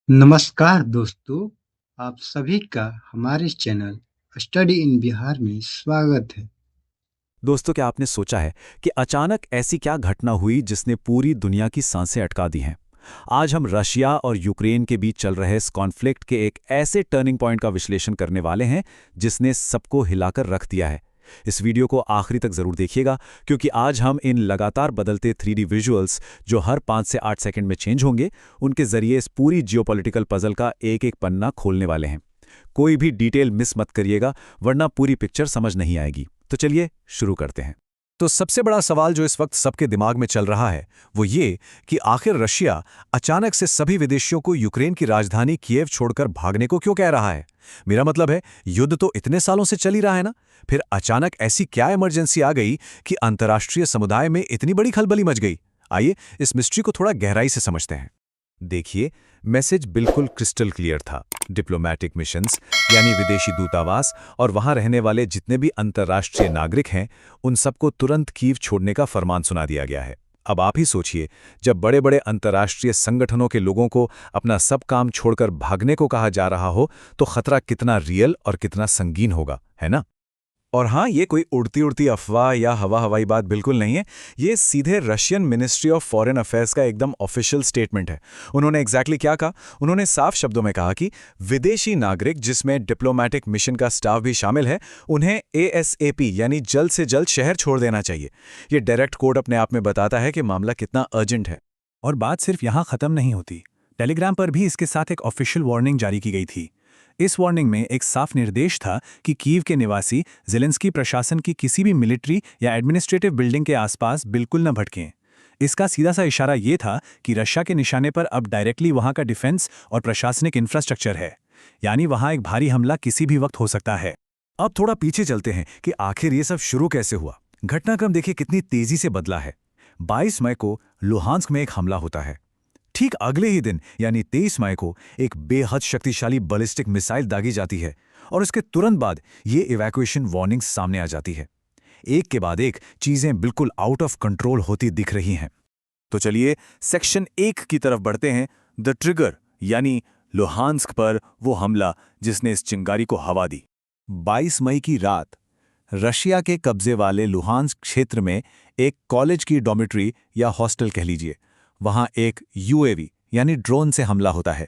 नमस्कार दोस्तों, आप सभी का हमारे चैनल स्टडी इन बिहार में स्वागत है। दोस्तों, क्या आपने सोचा है कि अचानक ऐसी क्या घटना हुई जिसने पूरी दुनिया की सांसें अटका दी हैं? आज हम रशिया और यूक्रेन के बीच चल रहे इस कॉन्फ्लिक्ट के एक ऐसे टर्निंग पॉइंट का विश्लेषण करने वाले हैं जिसने सबको हिलाकर रख दिया है। इस वीडियो को आखिरी तक जरूर देखिएगा, क्योंकि आज हम इन लगातार बदलते 3D विजुअल्स जो हर 5 से 8 सेकंड में चेंज होंगे, उनके जरिए इस पूरी जियोपॉलिटिकल पजल का एक एक पन्ना खोलने वाले हैं। कोई भी डिटेल मिस मत करिएगा, वरना पूरी पिक्चर समझ नहीं आएगी। तो चलिए शुरू करते हैं। तो सबसे बड़ा सवाल जो इस वक्त सबके दिमाग में चल रहा है वो ये कि आखिर रशिया अचानक से सभी विदेशियों को यूक्रेन की राजधानी कीव छोड़कर भागने को क्यों कह रहा है। मेरा मतलब है, युद्ध तो इतने सालों से चल ही रहा है ना। फिर अचानक ऐसी क्या इमरजेंसी आ गई कि अंतर्राष्ट्रीय समुदाय में इतनी बड़ी खलबली मच गई। आइए इस मिस्ट्री को थोड़ा गहराई से समझते हैं। देखिए, मैसेज बिल्कुल क्रिस्टल क्लियर था। डिप्लोमैटिक मिशंस यानी विदेशी दूतावास और वहां रहने वाले जितने भी अंतर्राष्ट्रीय नागरिक हैं, उन सबको तुरंत कीव छोड़ने का फरमान सुना दिया गया है। अब आप ही सोचिए, जब बड़े बड़े अंतर्राष्ट्रीय संगठनों के लोगों को अपना सब काम छोड़कर भागने को कहा जा रहा हो, तो खतरा कितना रियल और कितना संगीन होगा, है ना। और हाँ, ये कोई उड़ती उड़ती अफवाह या हवा हवाई बात बिल्कुल नहीं है। ये सीधे Russian ministry of foreign affairs का एकदम ऑफिशियल स्टेटमेंट है। उन्होंने एग्जैक्टली क्या कहा? उन्होंने साफ शब्दों में कहा कि विदेशी नागरिक, जिसमें डिप्लोमैटिक मिशन का स्टाफ भी शामिल है, उन्हें ASAP यानी जल्द से जल्द शहर छोड़ देना चाहिए। ये डायरेक्ट कोड अपने आप में बताता है कि मामला कितना अर्जेंट है। और बात सिर्फ यहाँ खत्म नहीं होती। टेलीग्राम पर भी इसके साथ एक ऑफिशियल वार्निंग जारी की गई थी। इस वार्निंग में एक साफ निर्देश था कि कीव के निवासी ज़ेलेंस्की प्रशासन की किसी भी मिलिट्री या एडमिनिस्ट्रेटिव बिल्डिंग के आसपास बिल्कुल न भटकें। इसका सीधा सा इशारा ये था कि रशिया के निशाने पर अब डायरेक्टली वहां का डिफेंस और प्रशासनिक इंफ्रास्ट्रक्चर है, यानी वहां एक भारी हमला किसी भी वक्त हो सकता है। अब थोड़ा पीछे चलते हैं कि आखिर ये सब शुरू कैसे हुआ। घटनाक्रम देखिए कितनी तेजी से बदला है। 22 मई को लुहांस्क में एक हमला होता है। ठीक अगले ही दिन यानी 23 मई को एक बेहद शक्तिशाली बैलिस्टिक मिसाइल दागी जाती है, और उसके तुरंत बाद ये इवैक्यूएशन वार्निंग्स सामने आ जाती है। एक के बाद एक चीजें बिल्कुल आउट ऑफ कंट्रोल होती दिख रही हैं। तो चलिए सेक्शन 1 की तरफ बढ़ते हैं। द ट्रिगर यानी लुहांस्क पर वो हमला जिसने इस चिंगारी को हवा दी। 22 मई की रात रशिया के कब्जे वाले लुहांस्क क्षेत्र में एक कॉलेज की डॉर्मिटरी या हॉस्टल कह लीजिए, वहां एक UAV यानी ड्रोन से हमला होता है।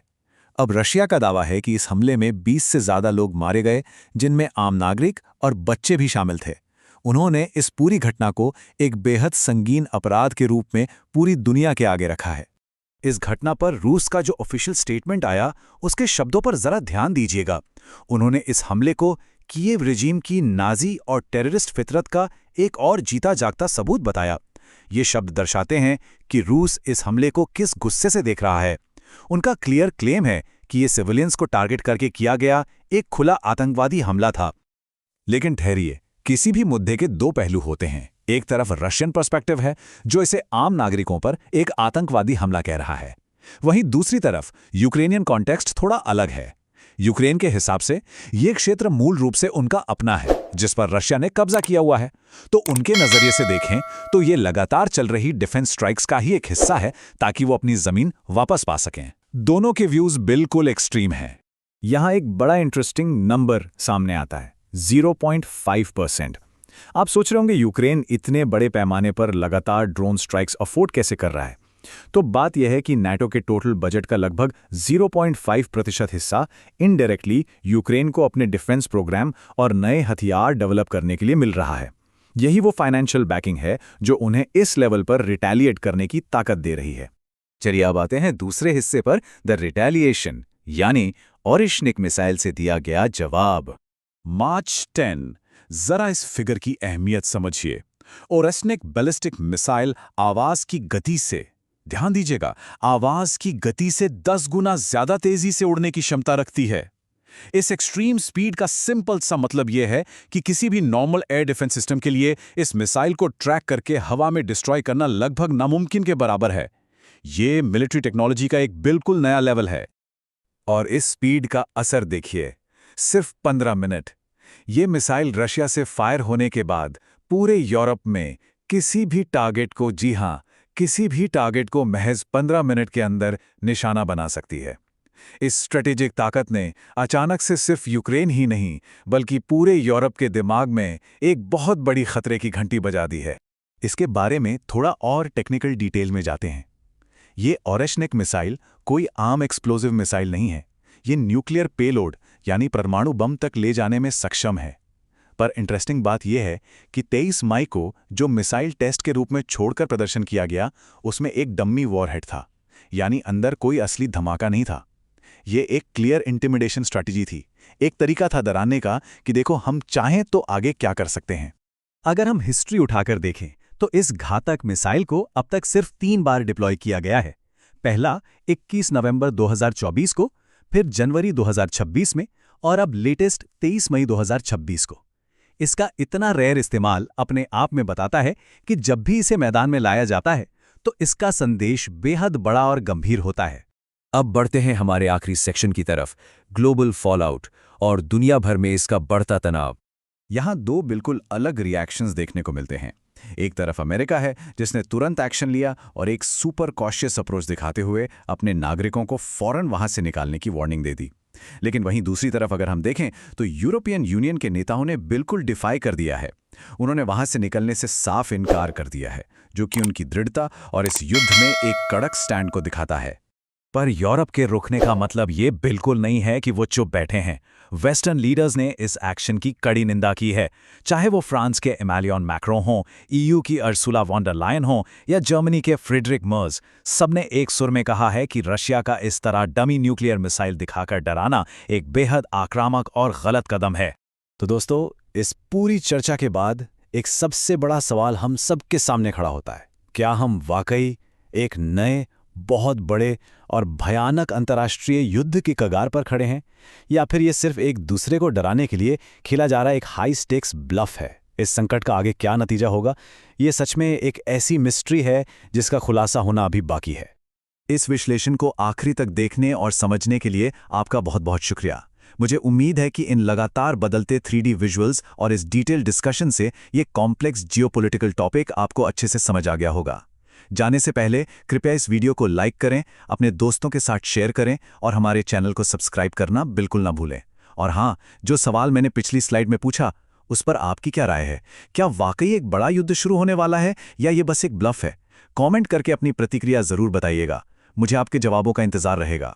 अब रशिया का दावा है कि इस हमले में 20 से ज्यादा लोग मारे गए, जिनमें आम नागरिक और बच्चे भी शामिल थे। उन्होंने इस पूरी घटना को एक बेहद संगीन अपराध के रूप में पूरी दुनिया के आगे रखा है। इस घटना पर रूस का जो ऑफिशियल स्टेटमेंट आया, उसके शब्दों पर जरा ध्यान दीजिएगा। उन्होंने इस हमले को कीव रिजीम की नाजी और टेररिस्ट फितरत का एक और जीता जागता सबूत बताया। ये शब्द दर्शाते हैं कि रूस इस हमले को किस गुस्से से देख रहा है। उनका क्लियर क्लेम है कि ये सिविलियंस को टारगेट करके किया गया एक खुला आतंकवादी हमला था। लेकिन ठहरिए, किसी भी मुद्दे के दो पहलू होते हैं। एक तरफ रशियन पर्सपेक्टिव है, जो इसे आम नागरिकों पर एक आतंकवादी हमला कह रहा है। वहीं दूसरी तरफ यूक्रेनियन कॉन्टेक्स्ट थोड़ा अलग है। यूक्रेन के हिसाब से ये क्षेत्र मूल रूप से उनका अपना है, जिस पर रशिया ने कब्जा किया हुआ है। तो उनके नजरिए से देखें तो ये लगातार चल रही डिफेंस स्ट्राइक्स का ही एक हिस्सा है, ताकि वो अपनी जमीन वापस पा सकें। दोनों के व्यूज बिल्कुल एक्सट्रीम हैं। यहां एक बड़ा इंटरेस्टिंग नंबर सामने आता है, 0.5%। आप सोच रहे होंगे यूक्रेन इतने बड़े पैमाने पर लगातार ड्रोन स्ट्राइक्स अफोर्ड कैसे कर रहा है। तो बात यह है कि नाटो के टोटल बजट का लगभग 0.5% हिस्सा इनडायरेक्टली यूक्रेन को अपने डिफेंस प्रोग्राम और नए हथियार डेवलप करने के लिए मिल रहा है। यही वो फाइनेंशियल बैकिंग है जो उन्हें इस लेवल पर रिटेलिएट करने की ताकत दे रही है। चलिए अब आते हैं दूसरे हिस्से पर, द रिटेलिएशन यानी ओरिशनिक मिसाइल से दिया गया जवाब। मार्च 10, जरा इस फिगर की अहमियत समझिए। ओरेस्निक बैलिस्टिक मिसाइल आवाज की गति से, ध्यान दीजिएगा, आवाज की गति से 10 गुना ज्यादा तेजी से उड़ने की क्षमता रखती है। इस एक्सट्रीम स्पीड का सिंपल सा मतलब यह है कि किसी भी नॉर्मल एयर डिफेंस सिस्टम के लिए इस मिसाइल को ट्रैक करके हवा में डिस्ट्रॉय करना लगभग नामुमकिन के बराबर है। यह मिलिट्री टेक्नोलॉजी का एक बिल्कुल नया लेवल है। और इस स्पीड का असर देखिए, सिर्फ 15 मिनट। यह मिसाइल रशिया से फायर होने के बाद पूरे यूरोप में किसी भी टारगेट को, जी हां, किसी भी टारगेट को महज 15 मिनट के अंदर निशाना बना सकती है। इस स्ट्रेटेजिक ताकत ने अचानक से सिर्फ यूक्रेन ही नहीं बल्कि पूरे यूरोप के दिमाग में एक बहुत बड़ी खतरे की घंटी बजा दी है। इसके बारे में थोड़ा और टेक्निकल डिटेल में जाते हैं। ये ओरेशनिक मिसाइल कोई आम एक्सप्लोजिव मिसाइल नहीं है। ये न्यूक्लियर पेलोड यानी परमाणु बम तक ले जाने में सक्षम है। पर इंटरेस्टिंग बात यह है कि 23 मई को जो मिसाइल टेस्ट के रूप में छोड़कर प्रदर्शन किया गया, उसमें एक डम्मी वॉरहेड था, यानी अंदर कोई असली धमाका नहीं था। ये एक क्लियर इंटिमिडेशन स्ट्रैटेजी थी, एक तरीका था डराने का कि देखो हम चाहें तो आगे क्या कर सकते हैं। अगर हम हिस्ट्री उठाकर देखें तो इस घातक मिसाइल को अब तक सिर्फ 3 बार डिप्लॉय किया गया है। पहला 21 नवंबर 2024 को, फिर जनवरी 2026 में और अब लेटेस्ट 23 मई 2026 को। इसका इतना रेयर इस्तेमाल अपने आप में बताता है कि जब भी इसे मैदान में लाया जाता है तो इसका संदेश बेहद बड़ा और गंभीर होता है। अब बढ़ते हैं हमारे आखिरी सेक्शन की तरफ, ग्लोबल फॉलआउट और दुनिया भर में इसका बढ़ता तनाव। यहाँ दो बिल्कुल अलग रिएक्शंस देखने को मिलते हैं। एक तरफ अमेरिका है जिसने तुरंत एक्शन लिया और एक सुपर कॉशियस अप्रोच दिखाते हुए अपने नागरिकों को फौरन वहां से निकालने की वार्निंग दे दी। लेकिन वहीं दूसरी तरफ अगर हम देखें तो यूरोपियन यूनियन के नेताओं ने बिल्कुल डिफाई कर दिया है। उन्होंने वहां से निकलने से साफ इनकार कर दिया है, जो कि उनकी दृढ़ता और इस युद्ध में एक कड़क स्टैंड को दिखाता है। पर यूरोप के रुकने का मतलब ये बिल्कुल नहीं है कि वो चुप बैठे हैं। वेस्टर्न लीडर्स ने इस एक्शन की कड़ी निंदा की है, चाहे वो फ्रांस के इमैनुएल मैक्रों हों, ईयू की अर्सुला वॉन डर लायन हों या जर्मनी के फ्रीडरिक मर्ज। सबने एक सुर में कहा है कि रशिया का इस तरह डमी न्यूक्लियर मिसाइल दिखाकर डराना एक बेहद आक्रामक और गलत कदम है। तो दोस्तों, इस पूरी चर्चा के बाद एक सबसे बड़ा सवाल हम सबके सामने खड़ा होता है। क्या हम वाकई एक नए, बहुत बड़े और भयानक अंतर्राष्ट्रीय युद्ध की कगार पर खड़े हैं, या फिर ये सिर्फ एक दूसरे को डराने के लिए खेला जा रहा एक हाई स्टेक्स ब्लफ है? इस संकट का आगे क्या नतीजा होगा, ये सच में एक ऐसी मिस्ट्री है जिसका खुलासा होना अभी बाकी है। इस विश्लेषण को आखिरी तक देखने और समझने के लिए आपका बहुत बहुत शुक्रिया। मुझे उम्मीद है कि इन लगातार बदलते 3D विजुअल्स और इस डिटेल डिस्कशन से ये कॉम्प्लेक्स जियोपॉलिटिकल टॉपिक आपको अच्छे से समझ आ गया होगा। जाने से पहले कृपया इस वीडियो को लाइक करें, अपने दोस्तों के साथ शेयर करें और हमारे चैनल को सब्सक्राइब करना बिल्कुल ना भूलें। और हाँ, जो सवाल मैंने पिछली स्लाइड में पूछा, उस पर आपकी क्या राय है? क्या वाकई एक बड़ा युद्ध शुरू होने वाला है या ये बस एक ब्लफ है? कमेंट करके अपनी प्रतिक्रिया जरूर बताइएगा। मुझे आपके जवाबों का इंतजार रहेगा।